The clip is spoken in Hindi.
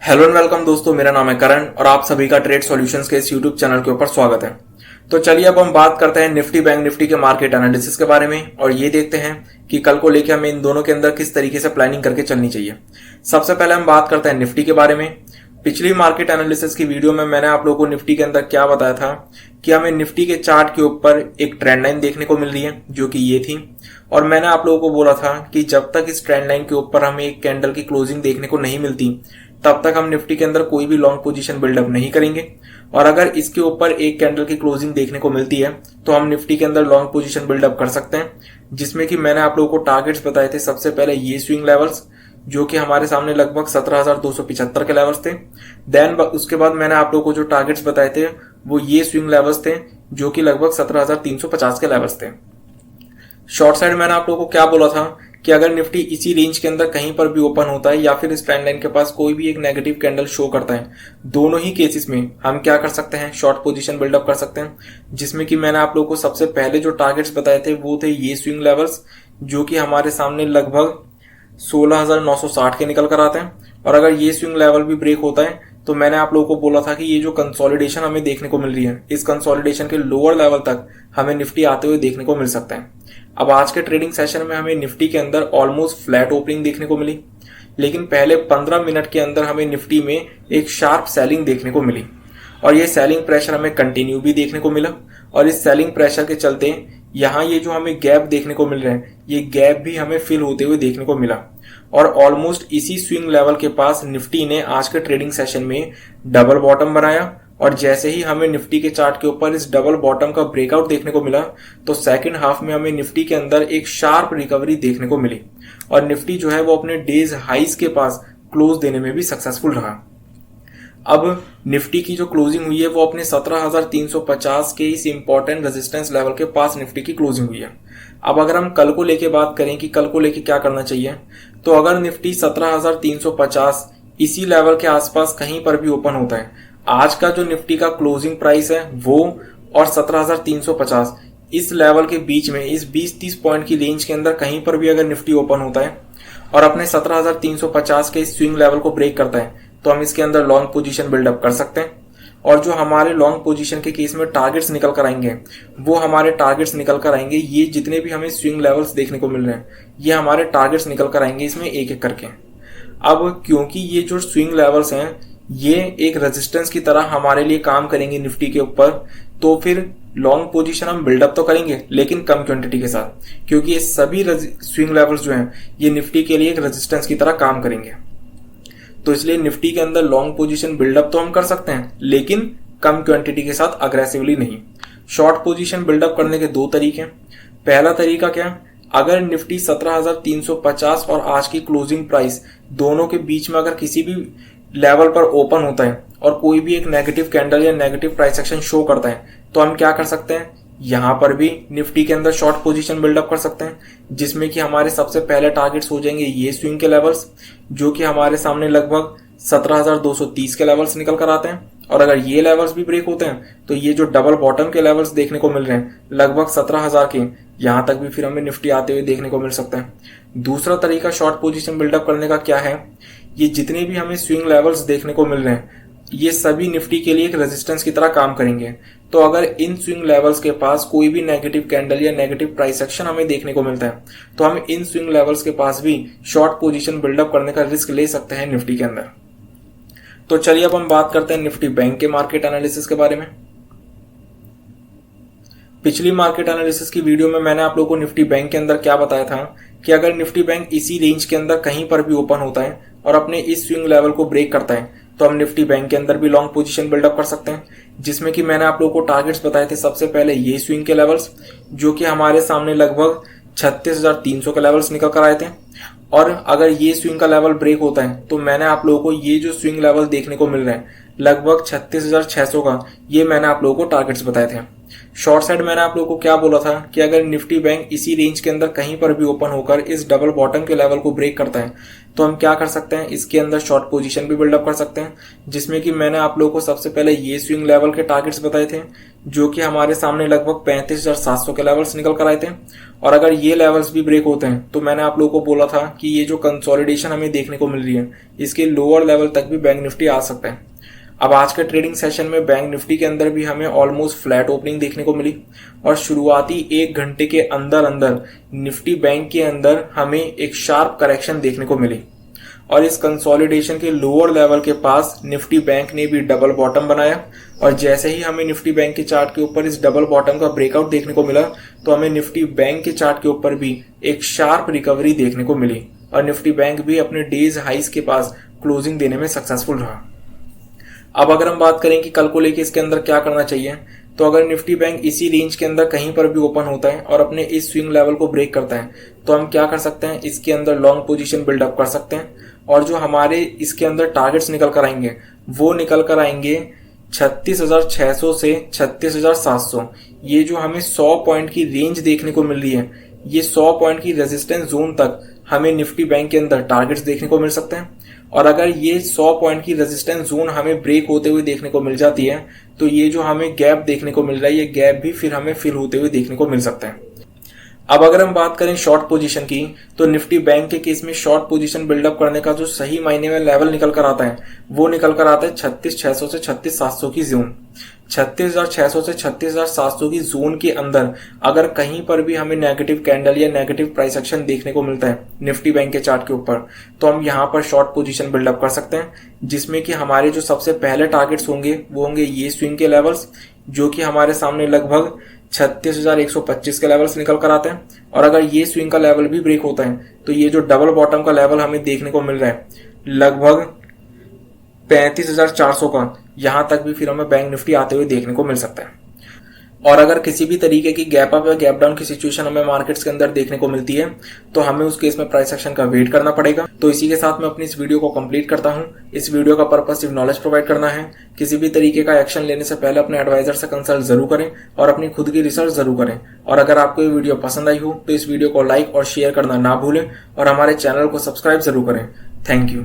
हेलो एंड वेलकम दोस्तों, मेरा नाम है करण और आप सभी का ट्रेड सॉल्यूशंस के इस यूट्यूब चैनल के ऊपर स्वागत है। तो चलिए अब हम बात करते हैं निफ्टी बैंक निफ्टी के मार्केट एनालिसिस के बारे में और ये देखते हैं कि कल को लेकर हमें इन दोनों के अंदर किस तरीके से प्लानिंग करके चलनी चाहिए। सबसे पहले हम बात करते हैं निफ्टी के बारे में। पिछली मार्केट एनालिसिस की वीडियो में मैंने आप लोगों को निफ्टी के अंदर क्या बताया था कि हमें निफ्टी के चार्ट के ऊपर एक ट्रेंड लाइन देखने को मिल रही है जो कि ये थी, और मैंने आप लोगों को बोला था कि जब तक इस ट्रेंड लाइन के ऊपर हमें एक कैंडल की क्लोजिंग देखने को नहीं मिलती तब तक हम निफ्टी के अंदर कोई भी लॉन्ग पोजीशन बिल्डअप नहीं करेंगे, और अगर इसके ऊपर एक कैंडल की क्लोजिंग देखने को मिलती है तो हम निफ्टी के अंदर लॉन्ग पोजीशन बिल्डअप कर सकते हैं, जिसमें कि मैंने आप लोगों को टारगेट्स बताए थे। सबसे पहले ये स्विंग लेवल्स जो कि हमारे सामने लगभग 17,275 के लेवल्स थे। देन उसके बाद मैंने आप लोगों को जो टारगेट्स बताए थे वो ये स्विंग लेवल्स थे जो कि लगभग 17,350 के लेवल्स थे। शॉर्ट साइड मैंने आप लोगों को क्या बोला था कि अगर निफ्टी इसी रेंज के अंदर कहीं पर भी ओपन होता है या फिर इस ट्रेंड लाइन के पास कोई भी एक नेगेटिव कैंडल शो करता है, दोनों ही केसेस में हम क्या कर सकते हैं, शॉर्ट पोजीशन बिल्डअप कर सकते हैं। जिसमें कि मैंने आप लोगों को सबसे पहले जो टारगेट्स बताए थे वो थे ये स्विंग लेवल्स जो कि हमारे सामने लगभग 16,960 के निकल कर आते हैं, और अगर ये स्विंग लेवल भी ब्रेक होता है तो मैंने आप लोगों को बोला था कि ये जो कंसोलिडेशन हमें देखने को मिल रही है इस कंसोलिडेशन के लोअर लेवल तक हमें निफ्टी आते हुए देखने को मिल सकता है। अब आज के ट्रेडिंग सेशन में हमें निफ्टी के अंदर ऑलमोस्ट फ्लैट ओपनिंग देखने को मिली, लेकिन पहले 15 मिनट के अंदर हमें निफ्टी में एक शार्प सेलिंग देखने को मिली, और ये सेलिंग प्रेशर हमें कंटिन्यू भी देखने को मिला। और इस सेलिंग प्रेशर के चलते यहाँ ये जो हमें गैप देखने को मिल रहे हैं ये गैप भी हमें फिल होते हुए देखने को मिला, और ऑलमोस्ट इसी स्विंग लेवल के पास निफ्टी ने आज के ट्रेडिंग सेशन में डबल बॉटम बनाया। और जैसे ही हमें निफ्टी के चार्ट के ऊपर इस डबल बॉटम का ब्रेकआउट देखने को मिला तो सेकंड हाफ में हमें निफ्टी के अंदर एक शार्प रिकवरी देखने को मिली, और निफ्टी जो है वो अपने डेज हाइस के पास क्लोज देने में भी सक्सेसफुल रहा। अब निफ्टी की जो क्लोजिंग हुई है वो अपने 17,350 के इस इंपॉर्टेंट रेजिस्टेंस लेवल के पास निफ्टी की क्लोजिंग हुई है। अब अगर हम कल को लेके बात करें कि कल को लेके क्या करना चाहिए, तो अगर निफ्टी 17,350 इसी लेवल के आसपास कहीं पर भी ओपन होता है, आज का जो निफ्टी का क्लोजिंग प्राइस है वो और 17,350 इस लेवल के बीच में इस 20-30 पॉइंट की रेंज के अंदर कहीं पर भी अगर निफ्टी ओपन होता है और अपने 17,350 के इस स्विंग लेवल को ब्रेक करता है तो हम इसके अंदर लॉन्ग पोजीशन बिल्डअप कर सकते हैं। और जो हमारे लॉन्ग पोजीशन के केस में टारगेट्स निकल कर आएंगे वो हमारे टारगेट्स निकल कर आएंगे, ये जितने भी हमें स्विंग लेवल्स देखने को मिल रहे हैं ये हमारे टारगेट्स निकल कर आएंगे इसमें एक एक करके। अब क्योंकि ये जो स्विंग लेवल्स हैं ये एक रेजिस्टेंस की तरह हमारे लिए काम करेंगे निफ्टी के ऊपर, तो फिर लॉन्ग पोजीशन हम बिल्डअप तो करेंगे लेकिन कम क्वांटिटी के साथ, क्योंकि ये सभी स्विंग लेवल्स जो हैं ये निफ्टी के लिए एक रेजिस्टेंस की तरह काम करेंगे। तो इसलिए निफ्टी के अंदर लॉन्ग पोजीशन बिल्डअप तो हम कर सकते हैं लेकिन कम क्वांटिटी के साथ अग्रेसिवली नहीं। शॉर्ट पोजीशन बिल्डअप करने के दो तरीके हैं। पहला तरीका क्या है, अगर निफ्टी 17,350 और आज की क्लोजिंग प्राइस दोनों के बीच में अगर किसी भी लेवल पर ओपन होता है और कोई भी एक नेगेटिव कैंडल या नेगेटिव प्राइस एक्शन शो करता है तो हम क्या कर सकते हैं, यहां पर भी निफ्टी के अंदर शॉर्ट पोजीशन बिल्डअप कर सकते हैं, जिसमें कि हमारे सबसे पहले टारगेट्स हो जाएंगे ये स्विंग के लेवल्स जो कि हमारे सामने लगभग 17,230 के लेवल्स निकल कर आते हैं। और अगर ये लेवल्स भी ब्रेक होते हैं तो ये जो डबल बॉटम के लेवल्स देखने को मिल रहे हैं लगभग 17,000 के, यहां तक भी फिर हमें निफ्टी आते हुए देखने को मिल सकता है। दूसरा तरीका शॉर्ट पोजीशन बिल्डअप करने का क्या है, ये जितने भी हमें स्विंग लेवल्स देखने को मिल रहे हैं ये सभी निफ्टी के लिए एक रेजिस्टेंस की तरह काम करेंगे। तो अगर इन स्विंग लेवल्स के पास कोई भी नेगेटिव कैंडल या नेगेटिव प्राइस एक्शन हमें देखने को मिलता है तो हम इन स्विंग लेवल्स के पास भी शॉर्ट पोजीशन बिल्डअप करने का रिस्क ले सकते हैं निफ्टी के अंदर। तो चलिए अब हम बात करते हैं निफ्टी बैंक के मार्केट एनालिसिस के बारे में। पिछली मार्केट एनालिसिस की वीडियो में मैंने आप लोगों को निफ्टी बैंक के अंदर क्या बताया था कि अगर निफ्टी बैंक इसी रेंज के अंदर कहीं पर भी ओपन होता है और अपने इस स्विंग लेवल को ब्रेक करता है तो हम निफ्टी बैंक के अंदर भी लॉन्ग पोजीशन बिल्डअप कर सकते हैं, जिसमें कि मैंने आप लोगों को टारगेट्स बताए थे। सबसे पहले ये स्विंग के लेवल्स जो कि हमारे सामने लगभग 36,300 के लेवल्स निकल कर आए थे, और अगर ये स्विंग का लेवल ब्रेक होता है तो मैंने आप लोगों को ये जो स्विंग लेवल देखने को मिल रहे हैं लगभग 36,600 का, ये मैंने आप लोगों को टारगेट्स बताए थे। शॉर्ट साइड मैंने आप लोगों को क्या बोला था कि अगर निफ्टी बैंक इसी रेंज के अंदर कहीं पर भी ओपन होकर इस डबल बॉटम के लेवल को ब्रेक करता है तो हम क्या कर सकते हैं, इसके अंदर शॉर्ट पोजीशन भी बिल्डअप कर सकते हैं, जिसमें कि मैंने आप लोगों को सबसे पहले ये स्विंग लेवल के टारगेट्स बताए थे जो कि हमारे सामने लगभग 35,700 के लेवल्स निकल कर आए थे। और अगर ये लेवल्स भी ब्रेक होते हैं तो मैंने आप लोगों को बोला था कि ये जो कंसोलिडेशन हमें देखने को मिल रही है इसके लोअर लेवल तक भी बैंक निफ्टी आ सकता है। अब आज के ट्रेडिंग सेशन में बैंक निफ्टी के अंदर भी हमें ऑलमोस्ट फ्लैट ओपनिंग देखने को मिली और शुरुआती 1 घंटे के अंदर अंदर निफ्टी बैंक के अंदर हमें एक शार्प करेक्शन देखने को मिली और इस कंसोलिडेशन के लोअर लेवल के पास निफ्टी बैंक ने भी डबल बॉटम बनाया। और जैसे ही हमें निफ्टी बैंक के चार्ट के ऊपर इस डबल बॉटम का ब्रेकआउट देखने को मिला तो हमें निफ्टी बैंक के चार्ट के ऊपर भी एक शार्प रिकवरी देखने को मिली और निफ्टी बैंक भी अपने डेज हाइस के पास क्लोजिंग देने में सक्सेसफुल रहा। अब अगर हम बात करें कि कल को लेके इसके अंदर क्या करना चाहिए, तो अगर निफ्टी बैंक इसी रेंज के अंदर कहीं पर भी ओपन होता है और अपने इस स्विंग लेवल को ब्रेक करता है तो हम क्या कर सकते हैं, इसके अंदर लॉन्ग पोजीशन बिल्डअप कर सकते हैं और जो हमारे इसके अंदर टारगेट्स निकल कर आएंगे वो निकल कर आएंगे 36,600 से 36,700। ये जो हमें 100 पॉइंट की रेंज देखने को मिल रही है, ये 100 पॉइंट की रेजिस्टेंस जोन तक हमें निफ्टी बैंक के अंदर टारगेट्स देखने को मिल सकते हैं। और अगर ये 100 पॉइंट की रेजिस्टेंस जोन हमें ब्रेक होते हुए देखने को मिल जाती है तो ये जो हमें गैप देखने को मिल रहा है ये गैप भी फिर हमें फिल होते हुए देखने को मिल सकता है। अब अगर हम बात करें शॉर्ट पोजीशन की तो निफ्टी बैंक के केस में शॉर्ट पोजीशन बिल्डअप करने का जो सही मायने में लेवल निकल कर आता है वो निकल कर आता है 36,600 से 36,700 की जोन। 36,600 से 36,700 की जोन के अंदर अगर कहीं पर भी हमें नेगेटिव कैंडल या नेगेटिव प्राइस एक्शन देखने को मिलता है निफ्टी बैंक के चार्ट के ऊपर तो हम यहाँ पर शॉर्ट पोजीशन बिल्डअप कर सकते हैं, जिसमें कि हमारे जो सबसे पहले टारगेट्स होंगे वो होंगे ये स्विंग के लेवल्स जो कि हमारे सामने लगभग 36,125 के लेवल्स निकल कर आते हैं। और अगर ये स्विंग का लेवल भी ब्रेक होता है तो ये जो डबल बॉटम का लेवल हमें देखने को मिल रहा है लगभग 35,400 का, यहां तक भी फिर हमें बैंक निफ्टी आते हुए देखने को मिल सकता है। और अगर किसी भी तरीके की गैप अप या गैप डाउन की सिचुएशन हमें मार्केट्स के अंदर देखने को मिलती है तो हमें उस केस में प्राइस एक्शन का वेट करना पड़ेगा। तो इसी के साथ मैं अपनी इस वीडियो को कंप्लीट करता हूं। इस वीडियो का पर्पस सिर्फ नॉलेज प्रोवाइड करना है। किसी भी तरीके का एक्शन लेने से पहले अपने एडवाइजर से कंसल्ट जरूर करें और अपनी खुद की रिसर्च जरूर करें। और अगर आपको ये वीडियो पसंद आई हो तो इस वीडियो को लाइक और शेयर करना ना भूलें और हमारे चैनल को सब्सक्राइब जरूर करें। Thank you.